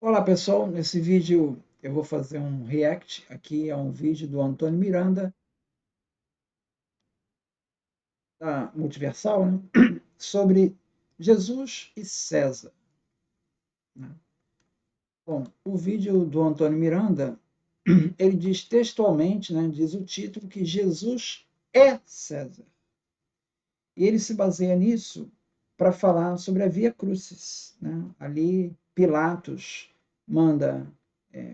Olá pessoal, nesse vídeo eu vou fazer um react, aqui é um vídeo do Antônio Miranda, da Multiversal, né? Sobre Jesus e César, né? Bom, o vídeo do Antônio Miranda, ele diz textualmente, né, diz o título, que Jesus é César. E ele se baseia nisso para falar sobre a Via Crucis, né? Ali Pilatos manda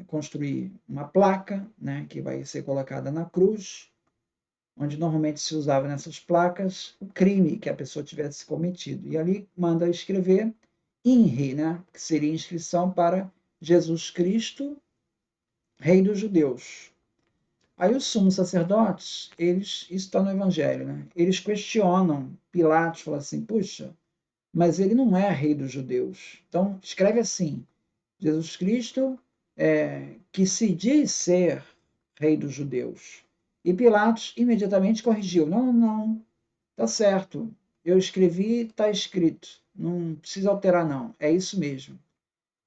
construir uma placa, né, que vai ser colocada na cruz, onde normalmente se usava nessas placas o crime que a pessoa tivesse cometido. E ali manda escrever INRI, né, que seria inscrição para Jesus Cristo, Rei dos Judeus. Aí os sumos sacerdotes, isso está no Evangelho, né? Eles questionam Pilatos, falam assim, puxa, mas ele não é rei dos judeus. Então, escreve assim, Jesus Cristo, que se diz ser rei dos judeus. E Pilatos imediatamente corrigiu, não, não, tá certo, eu escrevi, está escrito, não precisa alterar não, é isso mesmo.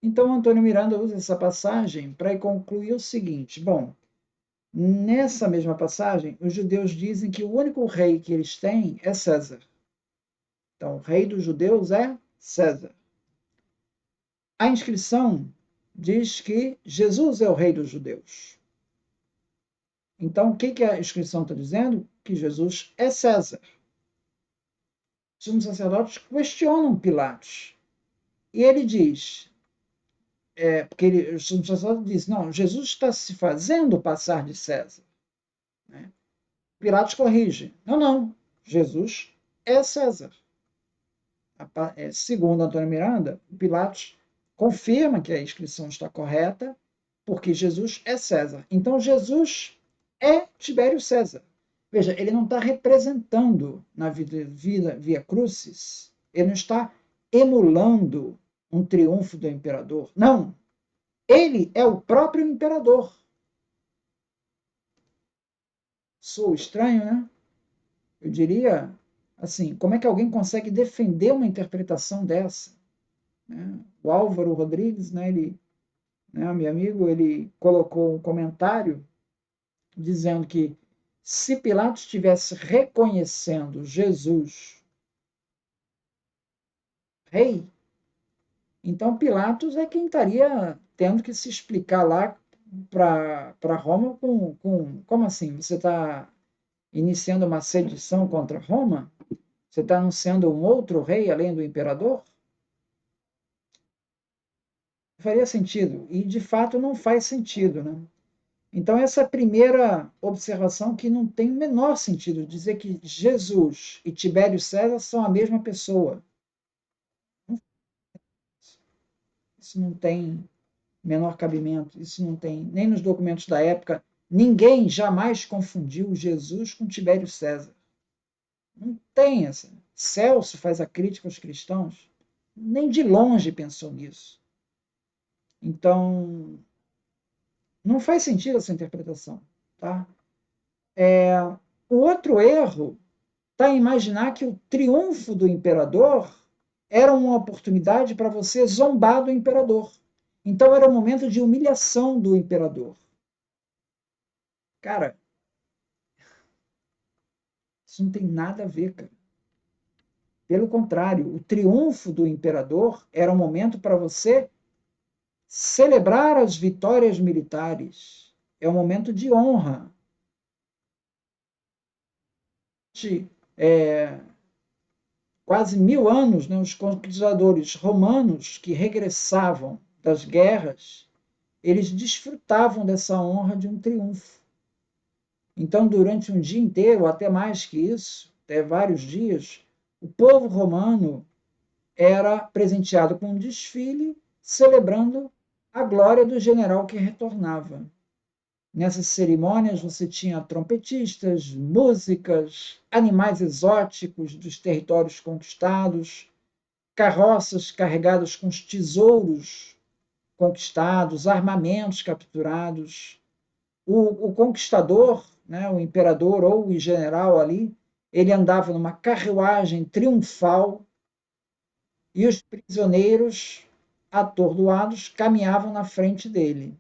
Então, Antônio Miranda usa essa passagem para concluir o seguinte, bom, nessa mesma passagem, os judeus dizem que o único rei que eles têm é César. Então, o rei dos judeus é César. A inscrição diz que Jesus é o rei dos judeus. Então, o que a inscrição está dizendo? Que Jesus é César. Os sumos sacerdotes questionam Pilatos. E ele diz, porque os sumos sacerdotes dizem, não, Jesus está se fazendo passar de César. Né? Pilatos corrige, não, não, Jesus é César. Segundo Antônio Miranda, Pilatos confirma que a inscrição está correta, porque Jesus é César. Então, Jesus é Tibério César. Veja, ele não está representando na Via Crucis, ele não está emulando um triunfo do imperador. Não, ele é o próprio imperador. Sou estranho, né? Eu diria assim, como é que alguém consegue defender uma interpretação dessa? Né? O Álvaro Rodrigues, né, meu amigo, ele colocou um comentário dizendo que se Pilatos estivesse reconhecendo Jesus rei, então Pilatos é quem estaria tendo que se explicar lá para Roma como assim? Você está iniciando uma sedição contra Roma? Você está anunciando um outro rei além do imperador? Faria sentido. E de fato não faz sentido, né? Então, essa é a primeira observação que não tem o menor sentido, dizer que Jesus e Tibério César são a mesma pessoa. Isso não tem menor cabimento, isso não tem, nem nos documentos da época, ninguém jamais confundiu Jesus com Tibério César. Não tem essa. Celso faz a crítica aos cristãos, nem de longe pensou nisso. Então, não faz sentido essa interpretação. Tá? O outro erro está em imaginar que o triunfo do imperador era uma oportunidade para você zombar do imperador. Então era um momento de humilhação do imperador. Cara, isso não tem nada a ver, cara. Pelo contrário, o triunfo do imperador era um momento para você celebrar as vitórias militares. É um momento de honra. É, quase 1000 anos, né, os conquistadores romanos que regressavam das guerras, eles desfrutavam dessa honra de um triunfo. Então, durante um dia inteiro, até mais que isso, até vários dias, o povo romano era presenteado com um desfile celebrando a glória do general que retornava. Nessas cerimônias você tinha trompetistas, músicas, animais exóticos dos territórios conquistados, carroças carregadas com os tesouros conquistados, armamentos capturados. O conquistador, né, o imperador ou o general ali, ele andava numa carruagem triunfal e os prisioneiros atordoados, caminhavam na frente dele.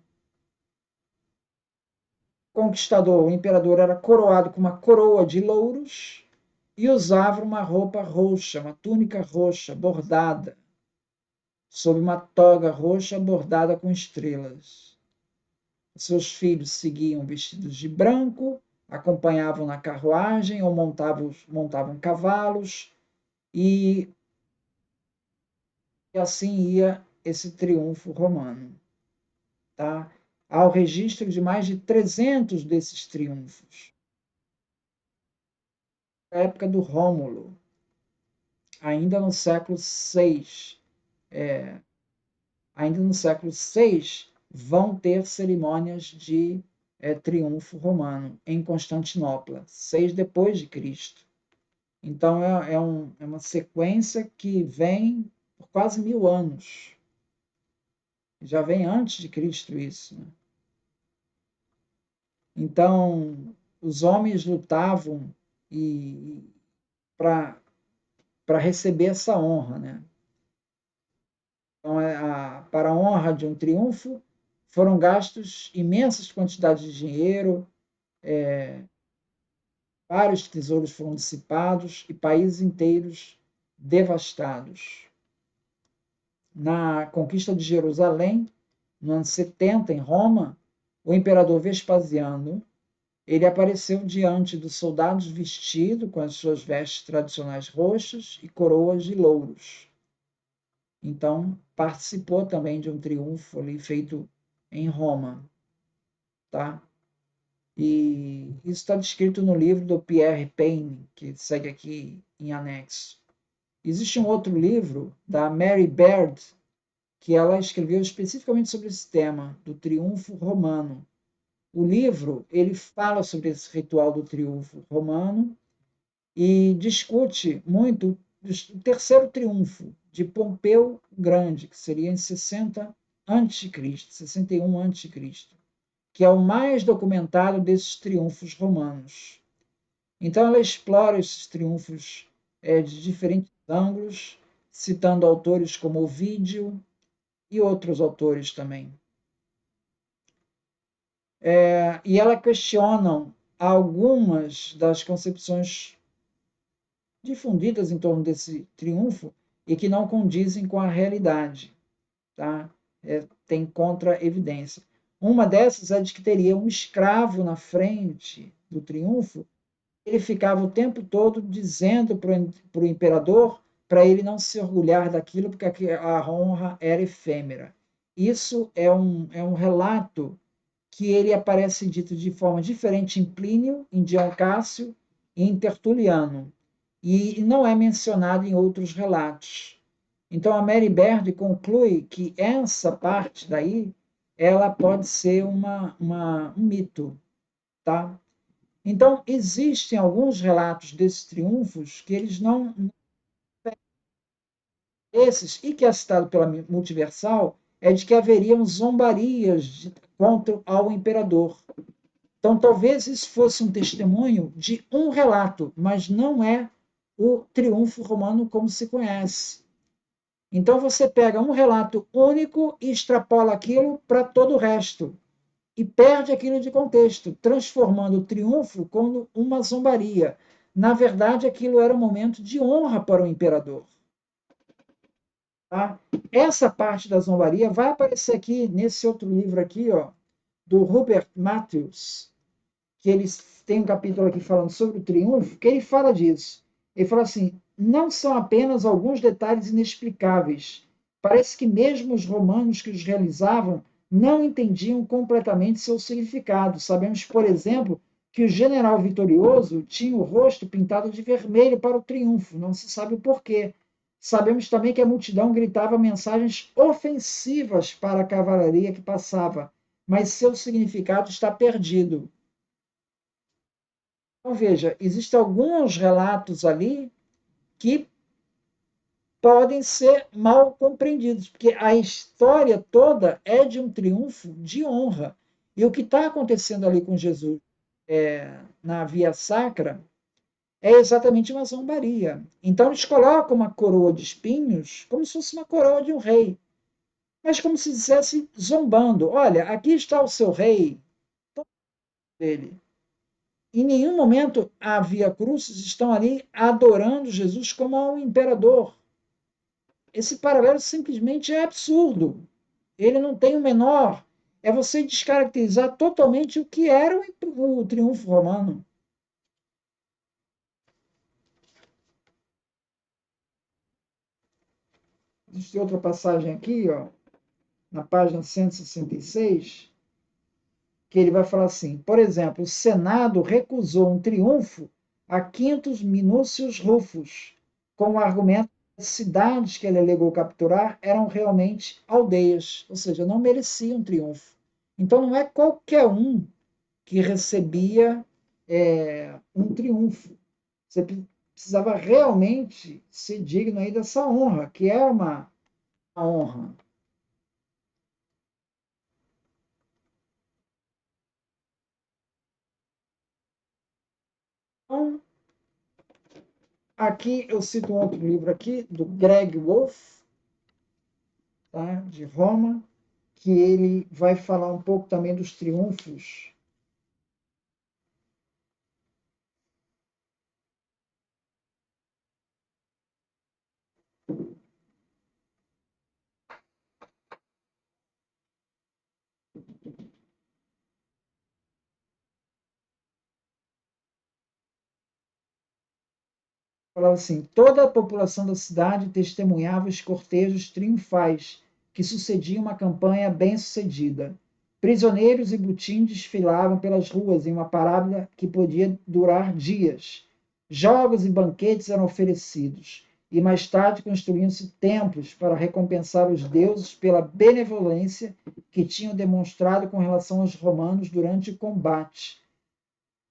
O conquistador, o imperador, era coroado com uma coroa de louros e usava uma roupa roxa, uma túnica roxa, bordada, sob uma toga roxa bordada com estrelas. Seus filhos seguiam vestidos de branco, acompanhavam na carruagem ou montavam cavalos, e assim ia esse triunfo romano. Tá? Há o registro de mais de 300 desses triunfos. Na época do Rômulo, ainda no século VI, ainda no século VI, vão ter cerimônias de triunfo romano em Constantinopla, 6 depois de Cristo. Então é uma sequência que vem por quase 1000 anos. Já vem antes de Cristo isso. Né? Então, os homens lutavam para receber essa honra. Né? Então, para a honra de um triunfo, foram gastos imensas quantidades de dinheiro, vários tesouros foram dissipados e países inteiros devastados. Na conquista de Jerusalém, no ano 70, em Roma, o imperador Vespasiano ele apareceu diante dos soldados vestido com as suas vestes tradicionais roxas e coroas de louros. Então, participou também de um triunfo ali feito em Roma. Tá? E isso está descrito no livro do Pierre Payne, que segue aqui em anexo. Existe um outro livro da Mary Baird, que ela escreveu especificamente sobre esse tema, do triunfo romano. O livro ele fala sobre esse ritual do triunfo romano e discute muito o terceiro triunfo de Pompeu Grande, que seria em 60 a.C., 61 a.C., que é o mais documentado desses triunfos romanos. Então ela explora esses triunfos de diferentes ângulos, citando autores como Ovídio e outros autores também. E ela questiona algumas das concepções difundidas em torno desse triunfo e que não condizem com a realidade. Tá? Tem contra-evidência. Uma dessas é de que teria um escravo na frente do triunfo, ele ficava o tempo todo dizendo para o imperador para ele não se orgulhar daquilo, porque a honra era efêmera. Isso é um relato que ele aparece dito de forma diferente em Plínio, em Dion Cássio e em Tertuliano, e não é mencionado em outros relatos. Então a Mary Baird conclui que essa parte daí ela pode ser um mito, tá? Então existem alguns relatos desses triunfos que eles não esses e que é citado pela Multiversal é de que haveriam zombarias contra ao imperador. Então, talvez isso fosse um testemunho de um relato, mas não é o triunfo romano como se conhece. Então, você pega um relato único e extrapola aquilo para todo o resto, e perde aquilo de contexto, transformando o triunfo como uma zombaria. Na verdade, aquilo era um momento de honra para o imperador. Tá? Essa parte da zombaria vai aparecer aqui nesse outro livro aqui, ó, do Rupert Matthews, que eles têm um capítulo aqui falando sobre o triunfo, que ele fala disso. Ele fala assim: não são apenas alguns detalhes inexplicáveis. Parece que mesmo os romanos que os realizavam não entendiam completamente seu significado. Sabemos, por exemplo, que o general vitorioso tinha o rosto pintado de vermelho para o triunfo, não se sabe o porquê. Sabemos também que a multidão gritava mensagens ofensivas para a cavalaria que passava, mas seu significado está perdido. Então, veja, existem alguns relatos ali que podem ser mal compreendidos, porque a história toda é de um triunfo de honra. E o que está acontecendo ali com Jesus na Via Sacra é exatamente uma zombaria. Então, eles colocam uma coroa de espinhos como se fosse uma coroa de um rei. mas como se dissesse zombando: olha, aqui está o seu rei, dele. Em nenhum momento a Via Crucis estão ali adorando Jesus como um imperador. Esse paralelo simplesmente é absurdo. Ele não tem o menor. É você descaracterizar totalmente o que era o triunfo romano. Existe outra passagem aqui, ó, na página 166, que ele vai falar assim: por exemplo, o Senado recusou um triunfo a Quintus Minúcius Rufus, com o argumento que as cidades que ele alegou capturar eram realmente aldeias, ou seja, não mereciam um triunfo. Então não é qualquer um que recebia um triunfo. Você precisava realmente ser digno aí dessa honra, que é uma honra. Então, aqui eu cito um outro livro aqui, do Greg Wolf, tá, de Roma, que ele vai falar um pouco também dos triunfos. Falava assim: toda a população da cidade testemunhava os cortejos triunfais que sucediam uma campanha bem-sucedida. Prisioneiros e botins desfilavam pelas ruas em uma parada que podia durar dias. Jogos e banquetes eram oferecidos, e mais tarde construíam-se templos para recompensar os deuses pela benevolência que tinham demonstrado com relação aos romanos durante o combate.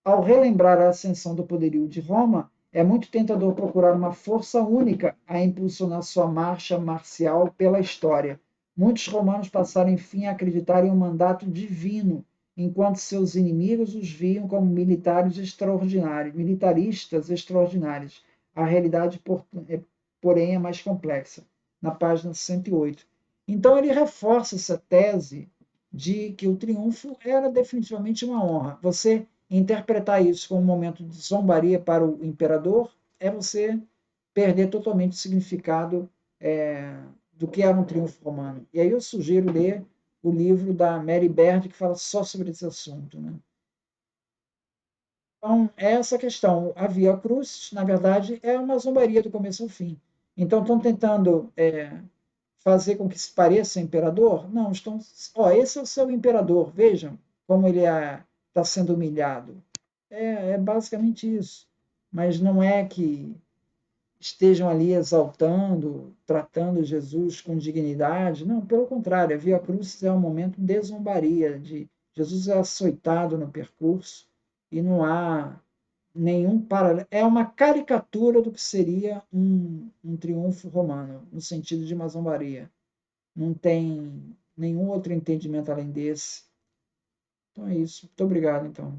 Ao relembrar a ascensão do poderio de Roma, é muito tentador procurar uma força única a impulsionar sua marcha marcial pela história. Muitos romanos passaram, enfim, a acreditar em um mandato divino, enquanto seus inimigos os viam como militaristas extraordinários. A realidade, porém, é mais complexa. Na página 108. Então, ele reforça essa tese de que o triunfo era definitivamente uma honra. Você interpretar isso como um momento de zombaria para o imperador é você perder totalmente o significado do que era um triunfo romano. E aí eu sugiro ler o livro da Mary Baird, que fala só sobre esse assunto. Né? Então, é essa questão. A Via Cruz, na verdade, é uma zombaria do começo ao fim. Então, estão tentando fazer com que se pareça imperador? Não, estão. Ó, esse é o seu imperador, vejam como ele está sendo humilhado. É basicamente isso. Mas não é que estejam ali exaltando, tratando Jesus com dignidade. Não, pelo contrário, a Via Crucis é um momento de zombaria, de Jesus é açoitado no percurso e não há nenhum paralelo. É uma caricatura do que seria um triunfo romano, no sentido de uma zombaria. Não tem nenhum outro entendimento além desse. Então é isso. Muito obrigado, então.